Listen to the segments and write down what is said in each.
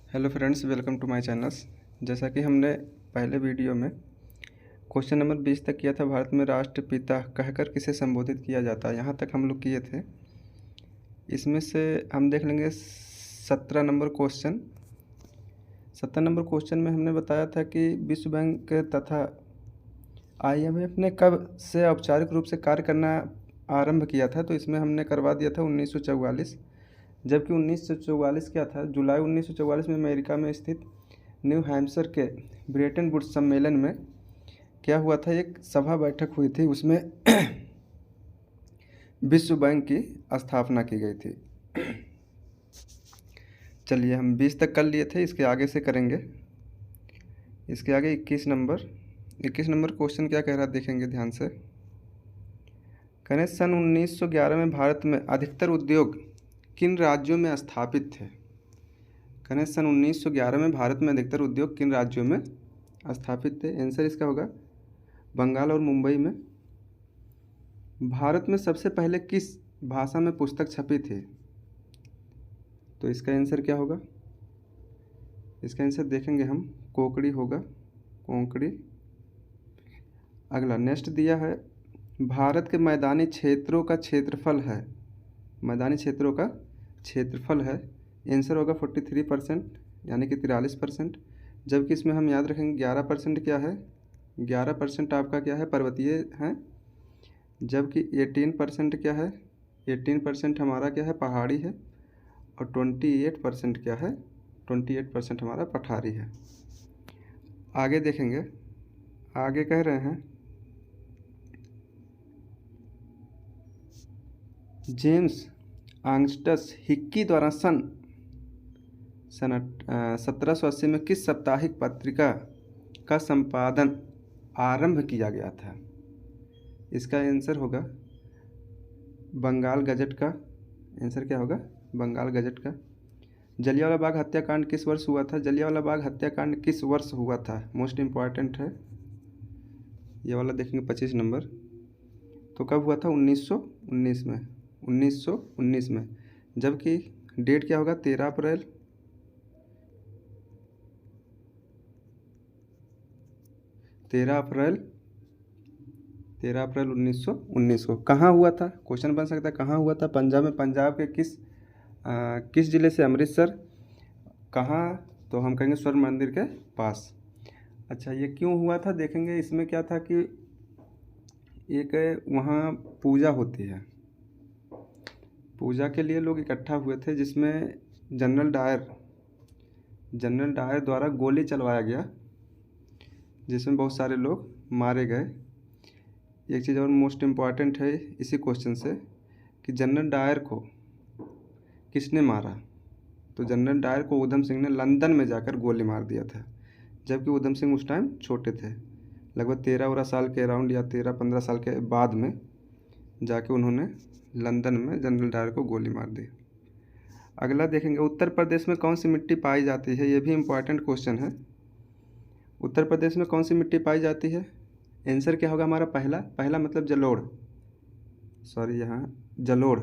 Hello friends, welcome to my channels. जैसा कि हमने पहले वीडियो में क्वेश्चन नंबर 20 तक किया था, भारत में राष्ट्रपिता कहकर किसे संबोधित किया जाता है, यहाँ तक हम लोग किए थे। इसमें से हम देख लेंगे 17 नंबर क्वेश्चन। 17 नंबर क्वेश्चन में हमने बताया था कि विश्व बैंक तथा IMF ने कब से औपचारिक रूप से कार्य करना आरंभ किया था, तो इसमें हमने करवा दिया था 1944। जबकि 1944 क्या था, जुलाई 1944 में अमेरिका में स्थित न्यू हैम्पशर के ब्रेटन वुड्स सम्मेलन में क्या हुआ था, एक सभा बैठक हुई थी, उसमें विश्व बैंक की स्थापना की गई थी। चलिए, हम 20 तक कर लिए थे, इसके आगे से करेंगे। इसके आगे 21 नंबर क्वेश्चन क्या कह रहा है, देखेंगे ध्यान से। कहने सन 1911 में भारत में अधिकतर उद्योग किन राज्यों में स्थापित थे। कहने सन 1911 में भारत में अधिकतर उद्योग किन राज्यों में स्थापित थे। आंसर इसका होगा बंगाल और मुंबई में। भारत में सबसे पहले किस भाषा में पुस्तक छपी थी, तो इसका आंसर क्या होगा। इसका आंसर देखेंगे हम, कोंकणी होगा, कोंकणी। अगला नेक्स्ट दिया है, भारत के मैदानी क्षेत्रों का क्षेत्रफल है, मैदानी क्षेत्रों का क्षेत्रफल है। आंसर होगा 43%, यानी कि 43%। जबकि इसमें हम याद रखेंगे 11% क्या है, 11% आपका क्या है, पर्वतीय है। जबकि 18% क्या है, 18% हमारा क्या है, पहाड़ी है। और 28% क्या है, 28% हमारा पठारी है। आगे देखेंगे, आगे कह रहे हैं जेम्स आंगस्टस हिक्की द्वारा सन 1780 में किस साप्ताहिक पत्रिका का संपादन आरंभ किया गया था। इसका आंसर होगा बंगाल गजट का। आंसर क्या होगा, बंगाल गजट का। जलियांवाला बाग हत्याकांड किस वर्ष हुआ था, जलियांवाला बाग हत्याकांड किस वर्ष हुआ था, मोस्ट इम्पॉर्टेंट है ये वाला, देखेंगे 25 नंबर। तो कब हुआ था, 1919 में, 1919 में। जबकि डेट क्या होगा, 13 अप्रैल 1919 को। कहाँ हुआ था, क्वेश्चन बन सकता है कहाँ हुआ था। पंजाब में, पंजाब के किस ज़िले से, अमृतसर। कहाँ, तो हम कहेंगे स्वर्ण मंदिर के पास। अच्छा, ये क्यों हुआ था, देखेंगे। इसमें क्या था कि एक वहाँ पूजा होती है, पूजा के लिए लोग इकट्ठा हुए थे, जिसमें जनरल डायर द्वारा गोली चलवाया गया, जिसमें बहुत सारे लोग मारे गए। एक चीज़ और मोस्ट इम्पॉर्टेंट है इसी क्वेश्चन से, कि जनरल डायर को किसने मारा, तो जनरल डायर को उधम सिंह ने लंदन में जाकर गोली मार दिया था। जबकि उधम सिंह उस टाइम छोटे थे, लगभग 13 साल के अराउंड, या 13-15 साल के बाद में जाके उन्होंने लंदन में जनरल डायर को गोली मार दी। अगला देखेंगे, उत्तर प्रदेश में कौन सी मिट्टी पाई जाती है। ये भी इम्पॉर्टेंट क्वेश्चन है। उत्तर प्रदेश में कौन सी मिट्टी पाई जाती है। आंसर क्या होगा हमारा, पहला मतलब जलोढ़, सॉरी यहाँ जलोढ़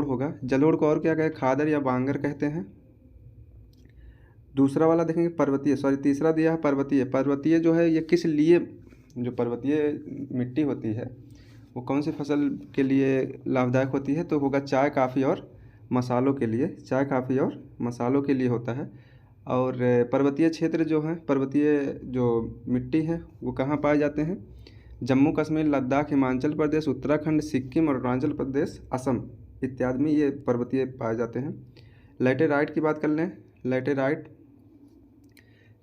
होगा। जलोढ़ को और क्या कहे, खादर या बांगर कहते हैं। दूसरा वाला देखेंगे पर्वतीय, सॉरी तीसरा दिया है पर्वतीय जो है, ये किस लिए, जो पर्वतीय मिट्टी होती है वो कौन सी फसल के लिए लाभदायक होती है, तो होगा चाय काफ़ी और मसालों के लिए, चाय काफ़ी और मसालों के लिए होता है। और पर्वतीय क्षेत्र जो है, पर्वतीय जो मिट्टी है वो कहाँ पाए जाते हैं, जम्मू कश्मीर, लद्दाख, हिमाचल प्रदेश, उत्तराखंड, सिक्किम और अरुणाचल प्रदेश, असम इत्यादि में ये पर्वतीय पाए जाते हैं। लैटेराइट की बात कर लें,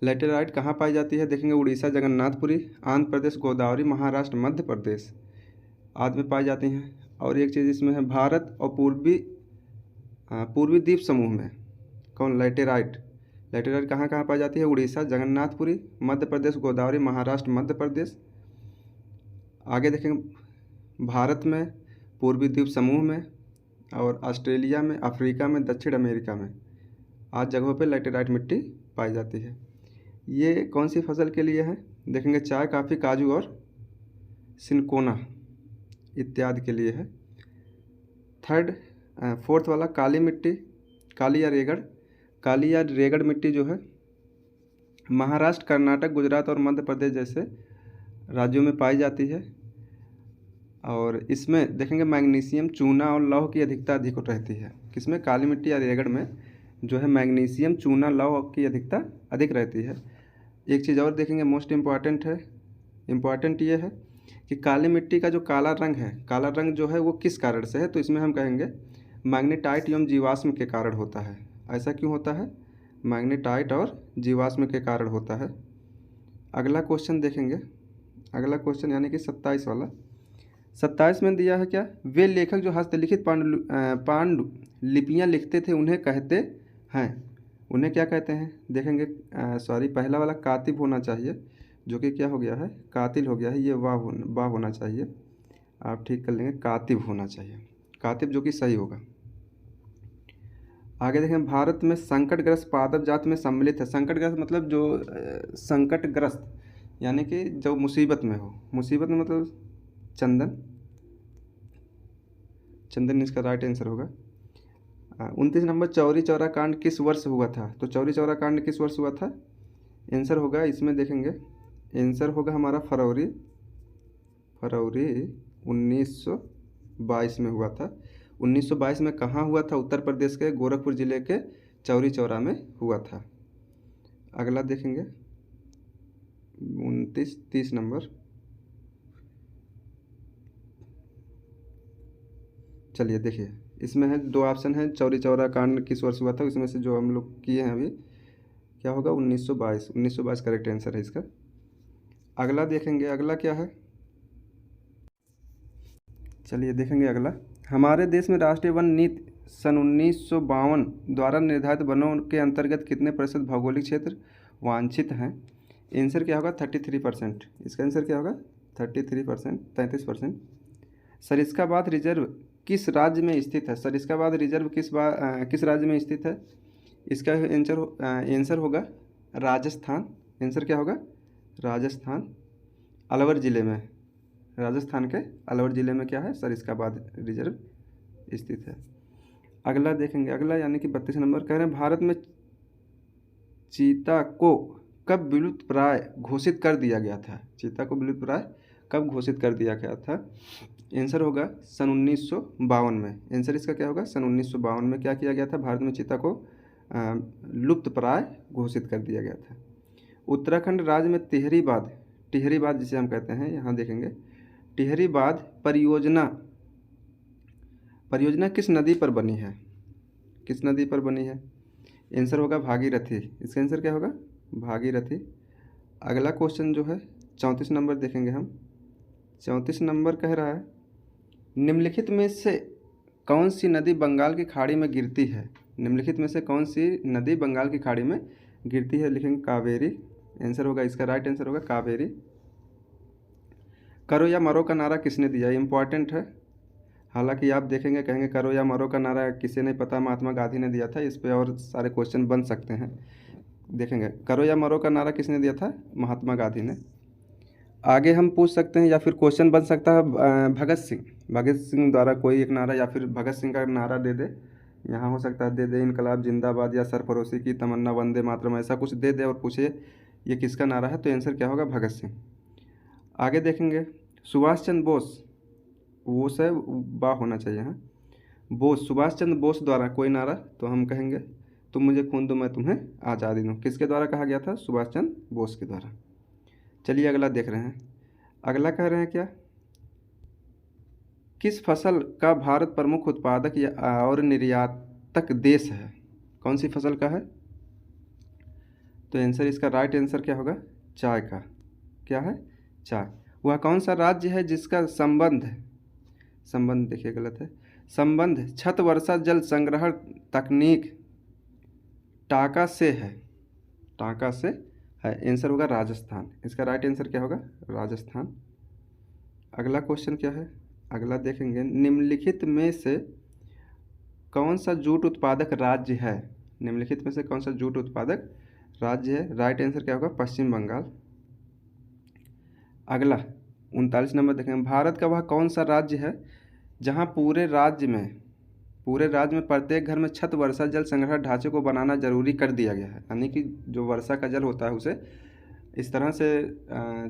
लैटेराइट कहाँ पाई जाती है, देखेंगे उड़ीसा, जगन्नाथपुरी, आंध्र प्रदेश, गोदावरी, महाराष्ट्र, मध्य प्रदेश आदि में पाई जाती हैं। और एक चीज़ इसमें है, भारत और पूर्वी द्वीप समूह में कौन, लैटेराइट कहाँ कहाँ पाई जाती है, उड़ीसा, जगन्नाथपुरी, मध्य प्रदेश, गोदावरी, महाराष्ट्र, मध्य प्रदेश। आगे देखेंगे, भारत में, पूर्वी द्वीप समूह में, और ऑस्ट्रेलिया में, अफ्रीका में, दक्षिण अमेरिका में आज जगहों पे लैटेराइट मिट्टी पाई जाती है। ये कौन सी फसल के लिए है, देखेंगे चाय, काफ़ी, काजू और सिनकोना इत्यादि के लिए है। फोर्थ वाला काली मिट्टी, काली या रेगड़, काली या रेगड़ मिट्टी जो है महाराष्ट्र, कर्नाटक, गुजरात और मध्य प्रदेश जैसे राज्यों में पाई जाती है। और इसमें देखेंगे मैग्नीशियम, चूना और लौह की अधिकता अधिक रहती है। किसमें? काली मिट्टी या रेगड़ में जो है मैग्नीशियम, चूना, लौह की अधिकता अधिक रहती है। एक चीज़ और देखेंगे मोस्ट इम्पॉर्टेंट ये है कि काली मिट्टी का जो काला रंग है, काला रंग जो है वो किस कारण से है? तो इसमें हम कहेंगे मैग्नेटाइट एवं जीवाश्म के कारण होता है। ऐसा क्यों होता है? मैग्नेटाइट और जीवाश्म के कारण होता है। अगला क्वेश्चन देखेंगे, अगला क्वेश्चन यानी कि 27 वाला। 27 में दिया है क्या? वे लेखक जो हस्तलिखित पांडुलिपियाँ लिखते थे उन्हें कहते हैं। उन्हें क्या कहते हैं? देखेंगे पहला वाला कातिब होना चाहिए, जो कि क्या हो गया है? कातिल हो गया है। ये वाह होना चाहिए, आप ठीक कर लेंगे, कातिब होना चाहिए, कातिब, जो कि सही होगा। आगे देखें, भारत में संकटग्रस्त पादप जात में सम्मिलित है। संकटग्रस्त मतलब जो संकटग्रस्त यानी कि जो मुसीबत में हो। मुसीबत में मतलब चंदन इसका राइट आंसर होगा। 29 नंबर, चौरी चौरा कांड किस वर्ष हुआ था? तो चौरी चौरा कांड किस वर्ष हुआ था? आंसर होगा इसमें देखेंगे, आंसर होगा हमारा फरवरी 1922 में हुआ था। 1922 में कहाँ हुआ था? उत्तर प्रदेश के गोरखपुर जिले के चौरी चौरा में हुआ था। अगला देखेंगे 30 नंबर। चलिए देखिए, इसमें है 2 ऑप्शन है, चौरी चौरा कांड किस वर्ष हुआ था, इसमें से जो हम लोग किए हैं अभी क्या होगा? 1922 करेक्ट आंसर है इसका। अगला देखेंगे, अगला क्या है? चलिए देखेंगे अगला। हमारे देश में राष्ट्रीय वन नीति सन 1952 द्वारा निर्धारित वनों के अंतर्गत कितने प्रतिशत भौगोलिक क्षेत्र वांछित हैं? आंसर क्या होगा? 33%। इसका आंसर क्या होगा? 33%, 33%। सरिस्काबाद रिजर्व किस राज्य में स्थित है? सरिस्काबाद रिजर्व किस राज्य में स्थित है? इसका आंसर होगा राजस्थान। आंसर क्या होगा? राजस्थान, अलवर ज़िले में। राजस्थान के अलवर ज़िले में क्या है? सरिस्काबाद रिजर्व स्थित है। अगला देखेंगे, अगला यानी कि 32 नंबर, कह रहे हैं भारत में चीता को कब विलुप्त प्राय घोषित कर दिया गया था? चीता को विलुप्त प्राय कब घोषित कर दिया गया था? आंसर होगा सन 1952 में। आंसर इसका क्या होगा? सन 1952 में क्या किया गया था? भारत में चीता को लुप्त प्राय घोषित कर दिया गया था। उत्तराखंड राज्य में टिहरी बांध जिसे हम कहते हैं, यहाँ देखेंगे टिहरी बांध परियोजना किस नदी पर बनी है? किस नदी पर बनी है? आंसर होगा भागीरथी। इसका आंसर क्या होगा? भागीरथी। अगला क्वेश्चन जो है 34 नंबर देखेंगे हम। 34 नंबर कह रहा है निम्नलिखित में से कौन सी नदी बंगाल की खाड़ी में गिरती है? निम्नलिखित में से कौन सी नदी बंगाल की खाड़ी में गिरती है? लिखेंगे कावेरी। आंसर होगा इसका, राइट आंसर होगा कावेरी। करो या मरो का नारा किसने दिया? इम्पॉर्टेंट है, हालांकि आप देखेंगे कहेंगे करो या मरो का नारा किसे नहीं पता, महात्मा गांधी ने दिया था। इस पे और सारे क्वेश्चन बन सकते हैं। देखेंगे करो या मरो का नारा किसने दिया था? महात्मा गांधी ने। आगे हम पूछ सकते हैं या फिर क्वेश्चन बन सकता है भगत सिंह द्वारा कोई एक नारा, या फिर भगत सिंह का नारा दे दे। यहाँ हो सकता है दे दे इनकलाब जिंदाबाद या सरफरोशी की तमन्ना वंदे मातरम, ऐसा कुछ दे दे और पूछे ये किसका नारा है, तो आंसर क्या होगा? भगत सिंह। आगे देखेंगे सुभाष चंद्र बोस, वो से बा होना चाहिए, हाँ, बोस, सुभाष चंद्र बोस द्वारा कोई नारा, तो हम कहेंगे तुम मुझे खून दो मैं तुम्हें आज़ादी दूँ। किसके द्वारा कहा गया था? सुभाष चंद्र बोस के द्वारा। चलिए अगला देख रहे हैं। अगला कह रहे हैं क्या, किस फसल का भारत प्रमुख उत्पादक या और निर्यातक देश है? कौन सी फसल का है? तो आंसर इसका राइट आंसर क्या होगा? चाय का। क्या है? चाय। वह कौन सा राज्य है जिसका संबंध देखिए गलत है, संबंध छत वर्षा जल संग्रहण तकनीक टाका से है? टाका से है। आंसर होगा राजस्थान। इसका राइट आंसर क्या होगा? राजस्थान। अगला क्वेश्चन क्या है? अगला देखेंगे निम्नलिखित में से कौन सा जूट उत्पादक राज्य है? निम्नलिखित में से कौन सा जूट उत्पादक राज्य है? राइट आंसर क्या होगा? पश्चिम बंगाल। अगला 39 नंबर देखेंगे भारत का वह कौन सा राज्य है जहाँ पूरे राज्य में पूरे राज्य में प्रत्येक घर में छत वर्षा जल संग्रह ढांचे को बनाना जरूरी कर दिया गया है। यानी कि जो वर्षा का जल होता है उसे इस तरह से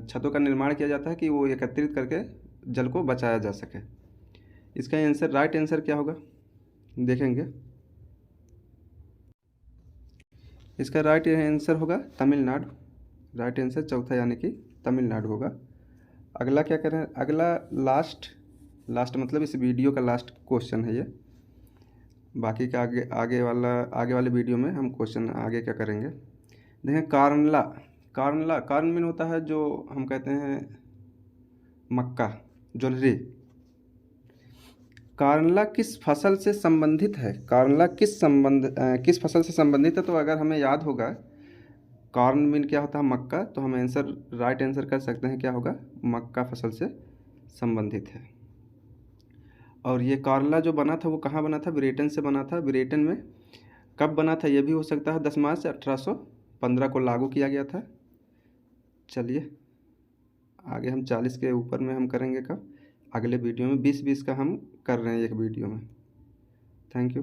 छतों का निर्माण किया जाता है कि वो एकत्रित करके जल को बचाया जा सके। इसका आंसर, राइट आंसर क्या होगा देखेंगे। इसका राइट आंसर होगा तमिलनाडु। राइट आंसर चौथा यानी कि तमिलनाडु होगा। अगला क्या करें, अगला लास्ट मतलब इस वीडियो का लास्ट क्वेश्चन है ये। बाकी का आगे वाले वीडियो में हम क्वेश्चन आगे क्या करेंगे। देखें, कार्न मीन होता है जो हम कहते हैं मक्का, ज्वारी। कार्नला किस फसल से संबंधित है? कार्नला किस फसल से संबंधित है? तो अगर हमें याद होगा कार्न मीन क्या होता है मक्का, तो हम राइट आंसर कर सकते हैं क्या होगा, मक्का फसल से संबंधित है। और ये कार्नला जो बना था वो कहाँ बना था? ब्रिटेन से बना था। ब्रिटेन में कब बना था ये भी हो सकता है 10 मार्च 1815 को लागू किया गया था। चलिए आगे हम 40 के ऊपर में हम करेंगे कब, अगले वीडियो में 20-20 का हम कर रहे हैं एक वीडियो में। Thank you.